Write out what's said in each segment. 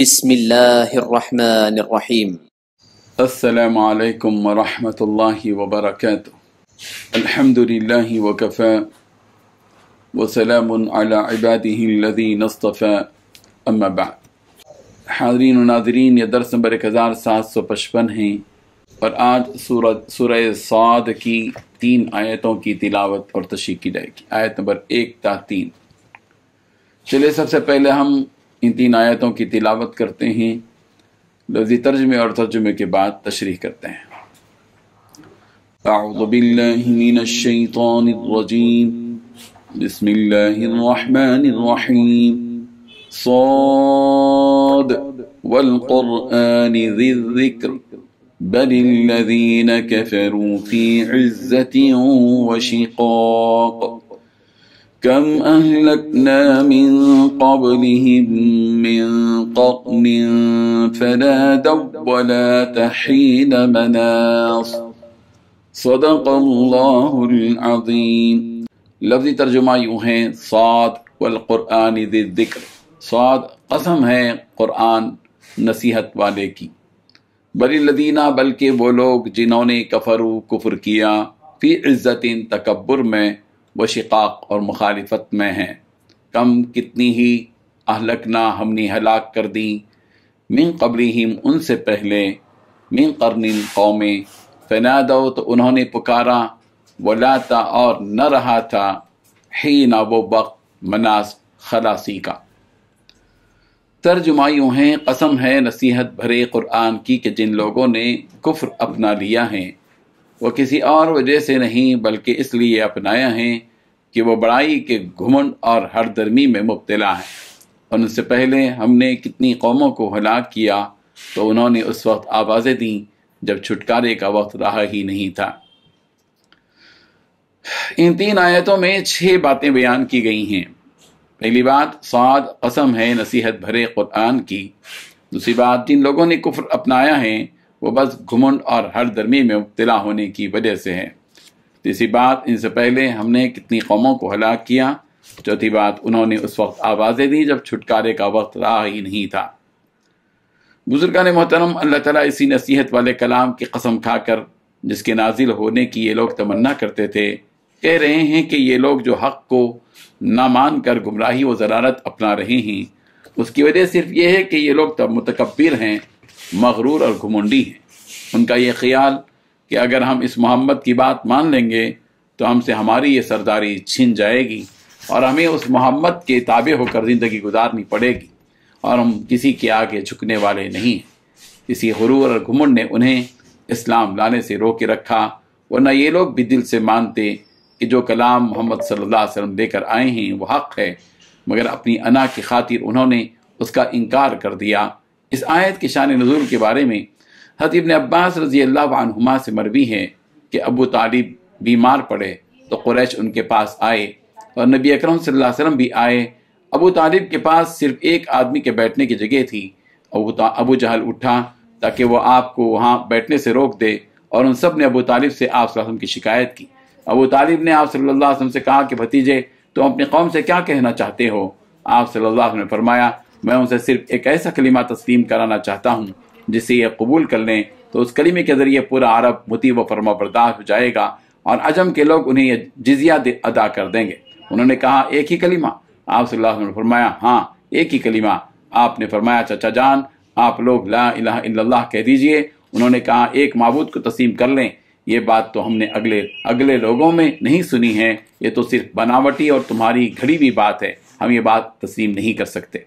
بسم الله الرحمن الرحيم. السلام عليكم ورحمة الله وبركاته. الحمد لله وكفى وسلام على عباده الذين اصطفى اما بعد. حاضرین و ناظرین، یہ درس نمبر 1755 ہیں اور آج سورہ صاد کی 3 آیتوں کی تلاوت اور تشریح کی جائے گی، آیت نمبر 1 تا 3۔ چلے سب سے پہلے ہم ان 3 آیتوں کی تلاوت کرتے ہیں، لفظی ترجمے اور ترجمے کے بعد تشریح کرتے ہیں۔ اعوذ باللہ من الشیطان الرجیم، بسم اللہ الرحمن الرحیم، صاد والقرآن ذی الذکر بل الذین کفروا فی عزة وشقاق کم اہلکنا من قبلہم من قرن فنادوا ولا تحین مناص صدق اللہ العظیم۔ لفظی ترجمہ یوں ہے، صاد والقرآن ذی الذکر، صاد قسم ہے قرآن نصیحت والے کی، بل الذین بلکہ وہ لوگ جنہوں نے کفروا کفر کیا، فی عزت تکبر میں، و شقاق اور مخالفت میں ہیں، کم کتنی ہی اہلکنا ہم نے ہلاک کر دی، من قبلہم ان سے پہلے، من قرن قومیں، فنادوا تو انہوں نے پکارا، ولاتا اور نہ رہا تھا، حین وہ وقت، مناس خلاصی کا۔ ترجمہ یوں ہے، قسم ہے نصیحت بھرے قرآن کی کہ جن لوگوں نے کفر اپنا لیا ہے وہ کسی اور وجہ سے نہیں بلکہ اس لیے اپنایا ہے کہ وہ بڑائی کے گھمنڈ اور ہر درمی میں مبتلا ہیں۔ اور ان سے پہلے ہم نے کتنی قوموں کو ہلاک کیا تو انہوں نے اس وقت آوازیں دیں جب چھٹکارے کا وقت رہا ہی نہیں تھا۔ ان 3 آیتوں میں 6 باتیں بیان کی گئی ہیں۔ پہلی بات، صاد قسم ہے نصیحت بھرے قرآن کی۔ دوسری بات، جن لوگوں نے کفر اپنایا ہے وہ بس گھمنڈ اور ہر درمی میں مبتلا ہونے کی وجہ سے ہے۔ تیسری بات، ان سے پہلے ہم نے کتنی قوموں کو ہلاک کیا۔ چوتھی بات، انہوں نے اس وقت آوازیں دی جب چھٹکارے کا وقت رہا ہی نہیں تھا۔ بزرگان محترم، اللہ تعالیٰ اسی نصیحت والے کلام کی قسم کھا کر جس کے نازل ہونے کی یہ لوگ تمنا کرتے تھے، کہہ رہے ہیں کہ یہ لوگ جو حق کو نہ مان کر گمراہی و ضلالت اپنا رہے ہیں، اس کی وجہ صرف یہ ہے کہ یہ لوگ تب متکبر ہیں، مغرور اور گھمنڈی ہیں۔ ان کا یہ خیال کہ اگر ہم اس محمد کی بات مان لیں گے تو ہم سے ہماری یہ سرداری چھن جائے گی اور ہمیں اس محمد کے تابع ہو کر زندگی گزارنی پڑے گی اور ہم کسی کے آگے جھکنے والے نہیں ہیں۔ اسی غرور اور گھمنڈ نے انہیں اسلام لانے سے روکے رکھا، ورنہ یہ لوگ بھی دل سے مانتے کہ جو کلام محمد صلی اللہ علیہ وسلم لے کر آئے ہیں وہ حق ہے، مگر اپنی انا کی خاطر انہوں نے اس کا انکار کر دیا۔ اس آیت کی شان نزول کے بارے میں حضرت ابن عباس رضی اللہ عنہما سے مروی ہے کہ ابو طالب بیمار پڑے تو قریش ان کے پاس آئے اور نبی اکرم صلی اللہ علیہ وسلم بھی آئے۔ ابو طالب کے پاس صرف ایک آدمی کے بیٹھنے کی جگہ تھی۔ ابو جہل اٹھا تاکہ وہ آپ کو وہاں بیٹھنے سے روک دے اور ان سب نے ابو طالب سے آپ صلی اللہ علیہ وسلم کی شکایت کی۔ ابو طالب نے آپ صلی اللہ علیہ وسلم سے کہا کہ بھتیجے، تم اپنی قوم سے کیا کہنا چاہتے ہو؟ آپ صلی اللہ علیہ وسلم نے فرمایا، میں ان سے صرف ایک ایسا کلمہ تسلیم کرانا چاہتا ہوں جس سے یہ قبول کر لیں تو اس کلمے کے ذریعے پورا عرب مطیع و فرما بردار ہو جائے گا اور عجم کے لوگ انہیں یہ جزیہ ادا کر دیں گے۔ انہوں نے کہا، ایک ہی کلمہ؟ آپ صلی اللہ علیہ وسلم نے فرمایا، ہاں ایک ہی کلمہ۔ آپ نے فرمایا، چچا جان آپ لوگ لا الہ الا اللہ کہہ دیجئے۔ انہوں نے کہا، ایک معبود کو تسلیم کر لیں۔ یہ بات تو ہم نے اگلے لوگوں میں نہیں سنی ہے، یہ تو صرف بناوٹی اور تمہاری گھڑی ہوئی بات ہے، ہم یہ بات تسلیم نہیں کر سکتے۔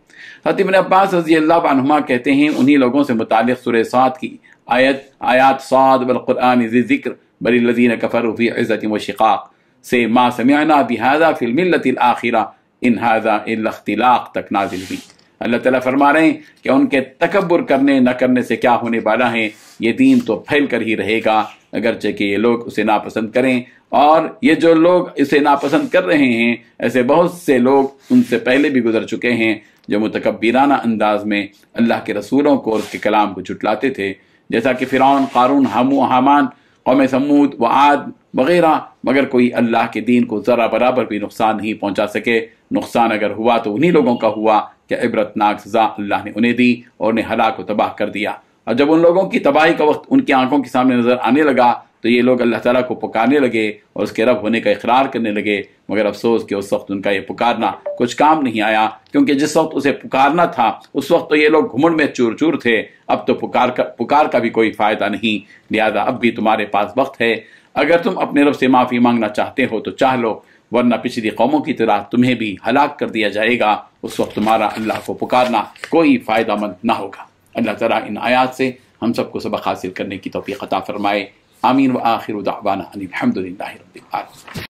حضرت ابن عباس رضی اللہ عنہما کہتے ہیں، انہی لوگوں سے متعلق سورہ صاد کی آیات صاد والقرآن ذی الذکر بل الذین کفروا فی عزة وشقاق سے ما سمعنا بہذا فی الملۃ الآخرہ ان ھذا الا اختلاق تک نازل ہوئی۔ اللہ تعالیٰ فرما رہے ہیں کہ ان کے تکبر کرنے نہ کرنے سے کیا ہونے والا ہے، یہ دین تو پھیل کر ہی رہے گا اگرچہ کہ یہ لوگ اسے ناپسند کریں، اور یہ جو لوگ اسے ناپسند کر رہے ہیں ایسے بہت سے لوگ ان سے پہلے بھی گزر چکے ہیں جو متکبرانہ انداز میں اللہ کے رسولوں کو اور اس کے کلام کو جھٹلاتے تھے، جیسا کہ فرعون، قارون، حامان، قوم سمود و عاد وغیرہ، مگر کوئی اللہ کے دین کو ذرا برابر بھی نقصان نہیں پہنچا سکے۔ نقصان اگر ہوا تو انہی لوگوں کا ہوا کہ عبرتناک سزا اللہ نے انہیں دی اور انہیں ہلاک و تباہ کر دیا۔ اور جب ان لوگوں کی تباہی کا وقت ان کی آنکھوں کے سامنے نظر آنے لگا تو یہ لوگ اللہ تعالیٰ کو پکارنے لگے اور اس کے رب ہونے کا اقرار کرنے لگے، مگر افسوس کہ اس وقت ان کا یہ پکارنا کچھ کام نہیں آیا، کیونکہ جس وقت اسے پکارنا تھا اس وقت تو یہ لوگ گھمنڈ میں چور چور تھے، اب تو پکار کا بھی کوئی فائدہ نہیں۔ لہذا اب بھی تمہارے پاس وقت ہے، اگر تم اپنے رب سے معافی مانگنا چاہتے ہو تو چاہ لو، ورنہ پچھلی قوموں کی طرح تمہیں بھی ہلاک کر دیا جائے گا، اس وقت تمہارا اللہ کو پکارنا کوئی فائدہ مند نہ ہوگا۔ اللہ تعالیٰ ان آیات سے ہم سب کو سبق حاصل کرنے کی توفیق عطا فرمائے۔ آمین وآخر دعوانا ان الحمد للہ رب العالمین۔